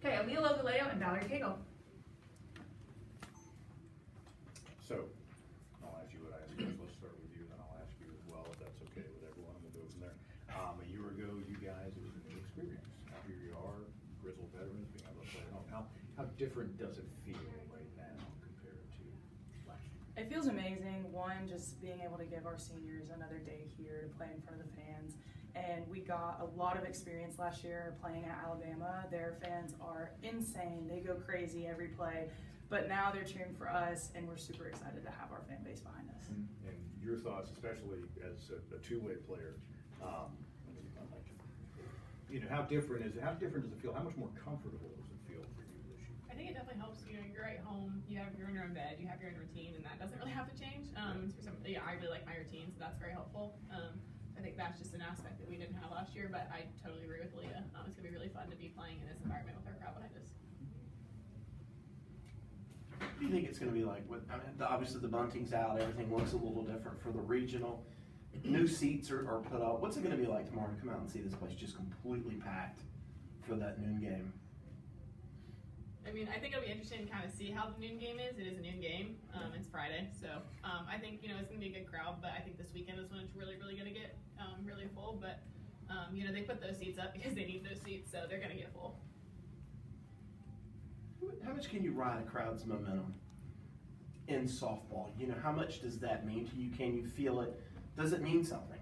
Okay, Alia Logoleo and Valerie Cagle. So, I'll ask you what I asked you. Let's start with you, then I'll ask you as well, if that's okay with everyone, and we'll go from there. A year ago, you guys, it was a new experience. Now here you are, grizzled veterans, being able to play at home. How different does it feel right now compared to last year? It feels amazing. One, just being able to give our seniors another day here to play in front of the fans. And we got a lot of experience last year playing at Alabama. Their fans are insane. They go crazy every play. But now they're cheering for us, and we're super excited to have our fan base behind us. And your thoughts, especially as a two-way player, how different does it feel? How much more comfortable does it feel for you this year? I think it definitely helps. You're at home, you're in your own bed, you have your own routine, and that doesn't really have to change. For some, I really like my routine, so that's very helpful. I think that's just an aspect that we didn't have last year, but I totally agree with Leah. It's gonna be really fun to be playing in this environment with our crowd behind us. What do you think it's going to be like? Obviously the bunting's out, everything looks a little different for the regional. New seats are put up. What's it going to be like tomorrow to come out and see this place just completely packed for that noon game? I mean, I think it'll be interesting to kind of see how the noon game is. It is a noon game. It's Friday, so I think it's going to be a good crowd. But I think this weekend is when it's really going to get really full. But they put those seats up because they need those seats, so they're going to get full. How much can you ride a crowd's momentum in softball? How much does that mean to you? Can you feel it? Does it mean something?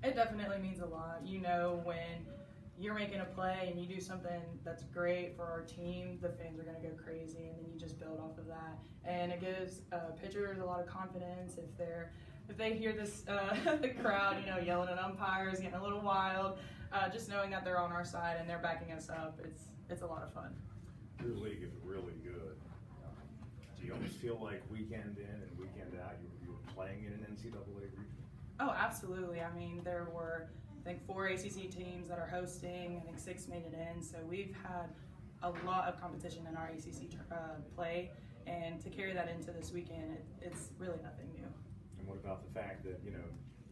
It definitely means a lot. When you're making a play and you do something that's great for our team, the fans are going to go crazy, and then you just build off of that. And it gives pitchers a lot of confidence if they hear this the crowd, yelling at umpires, getting a little wild. Just knowing that they're on our side and they're backing us up, it's a lot of fun. Your league is really good. Do you almost feel like weekend in and weekend out you were playing in an NCAA regional? Oh, absolutely. I mean, there were, I think, 4 ACC teams that are hosting. I think 6 made it in. So we've had a lot of competition in our ACC play. And to carry that into this weekend, it's really nothing new. And what about the fact that,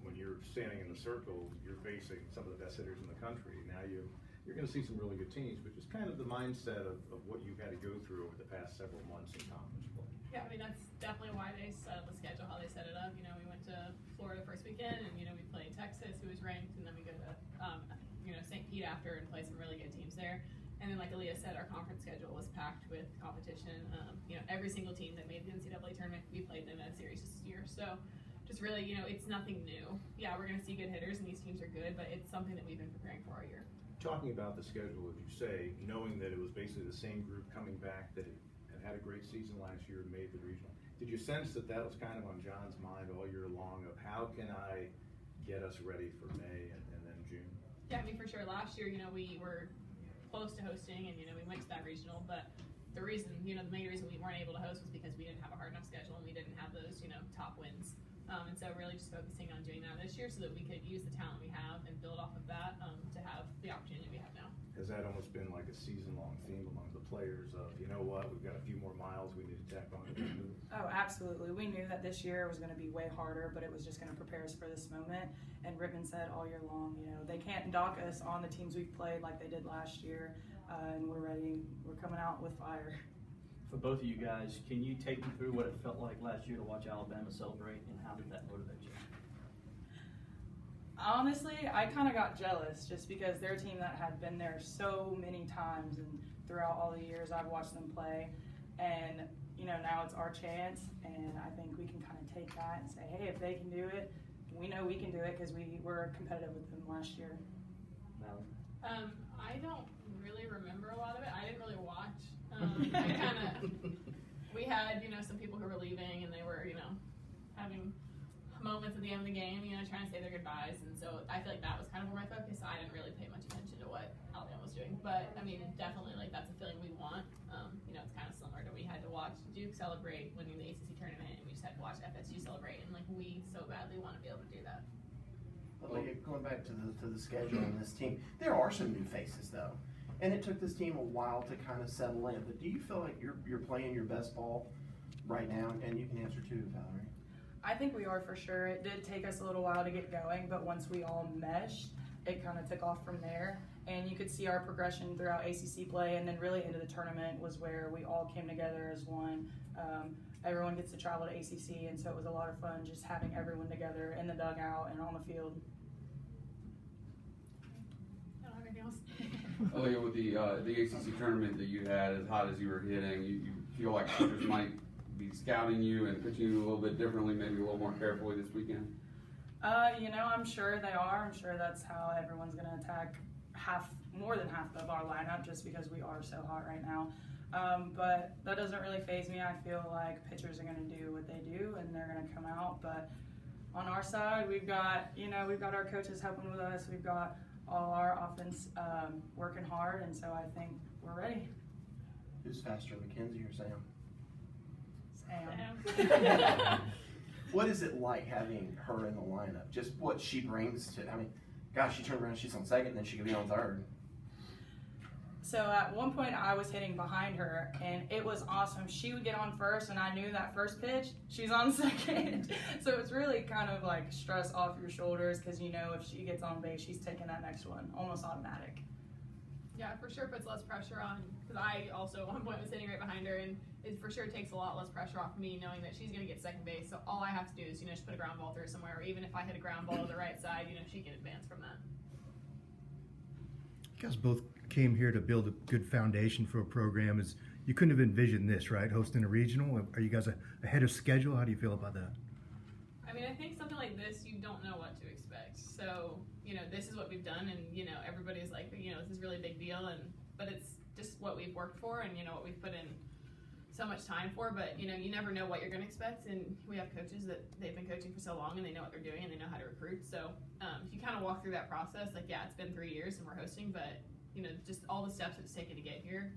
when you're standing in the circle, you're facing some of the best hitters in the country. Now you're going to see some really good teams, but just kind of the mindset of what you've had to go through over the past several months in conference play. Yeah, I mean, that's definitely why they set up the schedule, how they set it up. We went to Florida first weekend, and, we played Texas, who was ranked, and then we go to, St. Pete after and play some really good teams there. And then, like Alia said, our conference schedule was packed with competition. Every single team that made the NCAA tournament, we played them in a series this year. So just really, it's nothing new. Yeah, we're going to see good hitters, and these teams are good, but it's something that we've been preparing for all year. Talking about the schedule, as you say, knowing that it was basically the same group coming back that had a great season last year and made the regional, did you sense that was kind of on John's mind all year long of how can I get us ready for May and then June? Yeah, I mean, for sure. Last year, we were close to hosting, and, we went to that regional, but the reason, the main reason we weren't able to host was because we didn't have a hard enough schedule and we didn't have those, top wins. And so really just focusing on doing that this year so that we could use the talent we have and build off of that to have the opportunity we have now. Has that almost been like a season-long theme among the players of, we've got a few more miles we need to tack on? Oh, absolutely. We knew that this year was going to be way harder, but it was just going to prepare us for this moment. And Ribbon said all year long, they can't dock us on the teams we've played like they did last year, and we're ready. We're coming out with fire. For both of you guys, can you take me through what it felt like last year to watch Alabama celebrate, and how did that motivate you? Honestly, I kind of got jealous just because they're a team that had been there so many times, and throughout all the years I've watched them play, and now it's our chance, and I think we can kind of take that and say, hey, if they can do it, we know we can do it because we were competitive with them last year. Valerie? I don't really remember a lot of it. I didn't really watch. We had, some people who were leaving, and they were, having moments at the end of the game, trying to say their goodbyes. And so I feel like that was kind of where my focus. I didn't really pay much attention to what Alabama was doing. But, I mean, definitely, that's a feeling we want. It's kind of similar to we had to watch Duke celebrate winning the ACC tournament, and we just had to watch FSU celebrate. And, we so badly want to be able to do that. Going back to the schedule and this team, there are some new faces, though. And it took this team a while to kind of settle in. But do you feel like you're playing your best ball right now? And you can answer too, Valerie. I think we are for sure. It did take us a little while to get going, but once we all meshed, it kind of took off from there. and you could see our progression throughout ACC play, and then really into the tournament was where we all came together as one. Everyone gets to travel to ACC, and so it was a lot of fun just having everyone together in the dugout and on the field. I don't have anything else. Alia, with the ACC tournament that you had, as hot as you were hitting, you feel like coaches might be scouting you and pitching you a little bit differently, maybe a little more carefully this weekend? I'm sure they are. I'm sure that's how everyone's going to attack more than half of our lineup, just because we are so hot right now. But that doesn't really faze me. I feel like pitchers are going to do what they do, and they're going to come out. But on our side, we've got our coaches helping with us. We've got all our offense working hard, and so I think we're ready. Who's faster, Mackenzie or Sam? Sam. What is it like having her in the lineup? Just what she brings to, gosh, she turned around, she's on second, and then she could be on third. So at one point I was hitting behind her, and it was awesome. She would get on first, and I knew that first pitch, she's on second. So it's really kind of like stress off your shoulders, because you know if she gets on base, she's taking that next one, almost automatic. Yeah, for sure puts less pressure on, because I also at one point was sitting right behind her, and it for sure takes a lot less pressure off me knowing that she's going to get second base. So all I have to do is, just put a ground ball through somewhere, or even if I hit a ground ball to the right side, she can advance from that. You guys both came here to build a good foundation for a program. You couldn't have envisioned this, right? Hosting a regional. Are you guys ahead of schedule? How do you feel about that? I think something like this, you don't know what to expect. So, this is what we've done, and, everybody's like, this is a really big deal, but it's just what we've worked for, and, what we've put in so much time for, but, you never know what you're going to expect, and we have coaches that they've been coaching for so long, and they know what they're doing, and they know how to recruit. So, if you kind of walk through that process, like, yeah, it's been 3 years, and we're hosting, but, just all the steps it's taken to get here,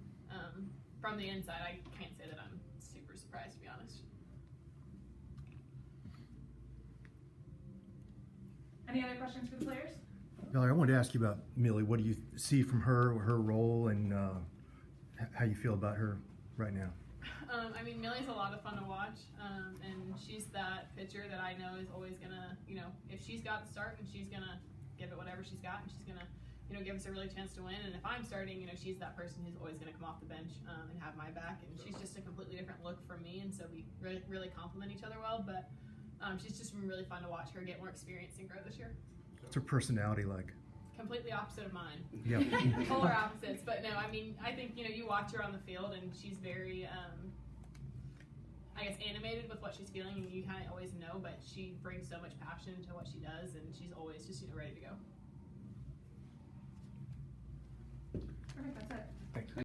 from the inside, I can't say that I'm super surprised, to be honest. Any other questions for the players? Valerie, I wanted to ask you about Millie. What do you see from her role, and how you feel about her right now? Millie's a lot of fun to watch, and she's that pitcher that I know is always gonna, if she's got the start, and she's gonna give it whatever she's got, and she's gonna, give us a really chance to win. And if I'm starting, she's that person who's always gonna come off the bench and have my back. And she's just a completely different look from me, and so we really, really complement each other well. But she's just been really fun to watch her get more experience and grow this year. What's her personality like? Completely opposite of mine. Yeah. Polar opposites. But no, I think, you watch her on the field, and she's very, animated with what she's feeling, and you kind of always know, but she brings so much passion to what she does, and she's always just, ready to go. Perfect, that's it. Thanks.